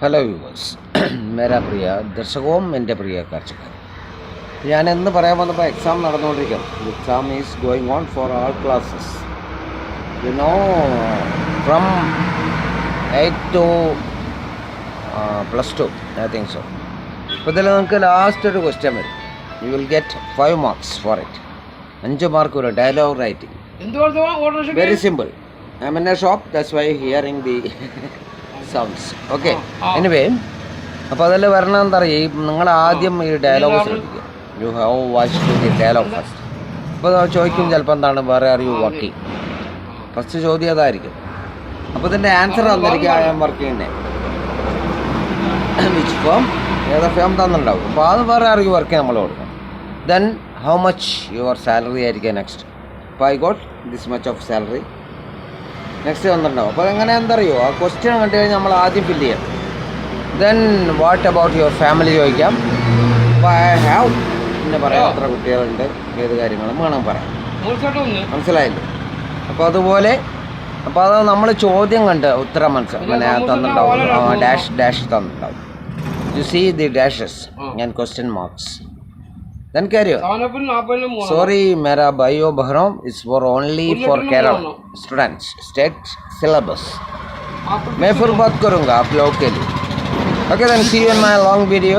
Hello viewers മേരാ പ്രിയ ദർശകവും എൻ്റെ പ്രിയ കാഴ്ചക്കാർ, ഞാൻ എന്ന് പറയാൻ വന്നപ്പോൾ എക്സാം നടന്നുകൊണ്ടിരിക്കുകയാണ്. Exam is going on for all classes, you know, from 8 to +2 I think so. അപ്പോൾ ഇതിൽ നിങ്ങൾക്ക് ലാസ്റ്റ് ഒരു ക്വസ്റ്റ്യൻ വരും. You will get 5 marks for it. 5 mark വരും. Dialogue writing, very simple. I am in a shop, that's why hearing the sounds. Okay, anyway, അപ്പോൾ അതിൽ വരണം എന്താ പറയുക, നിങ്ങൾ ആദ്യം ഈ ഡയലോഗ് ശ്രദ്ധിക്കുക. You have watched the dialogue first. അപ്പോൾ ചോദിക്കും ചിലപ്പോൾ എന്താണ് വേറെ ആർ യു വർക്കിംഗ്, ഫസ്റ്റ് ചോദ്യം അതായിരിക്കും. അപ്പോൾ ഇതിൻ്റെ ആൻസർ തന്നിരിക്കുക, I am working which firm, ഏതാ ഫേം തന്നിട്ടുണ്ടാവും. അപ്പോൾ അത് വേറെ ആർ യു വർക്കിംഗ് നമ്മൾ കൊടുക്കും. Then how much your salary ആയിരിക്കും നെക്സ്റ്റ്. അപ്പോൾ I got this much of salary next വന്നിട്ടുണ്ടാവും. അപ്പോൾ എങ്ങനെ എന്താ അറിയുമോ, ആ ക്വസ്റ്റ്യൻ കണ്ടു കഴിഞ്ഞാൽ നമ്മൾ ആദ്യം ഫില്ല് ചെയ്യണം. Then what about your family ചോദിക്കാം. അപ്പോൾ ഐ ഹാവ് പിന്നെ പറയാം, എത്ര കുട്ടികളുണ്ട്, ഏത് കാര്യങ്ങളും വേണം പറയാം. മനസ്സിലായില്ലേ? അപ്പോൾ അതുപോലെ, അപ്പോൾ അത് നമ്മൾ ചോദ്യം കണ്ട് ഉത്തരം പിന്നെ തന്നിട്ടുണ്ടാവും, ഡാഷ് തന്നിട്ടുണ്ടാവും. You see the dashes and question marks. Then carry on. Sorry, मेरा भाइयों बहनों, is for only for Kerala students, state syllabus. मैं फिर बात करूँगा आप लोगों के लिए. Okay, then see you in my long video.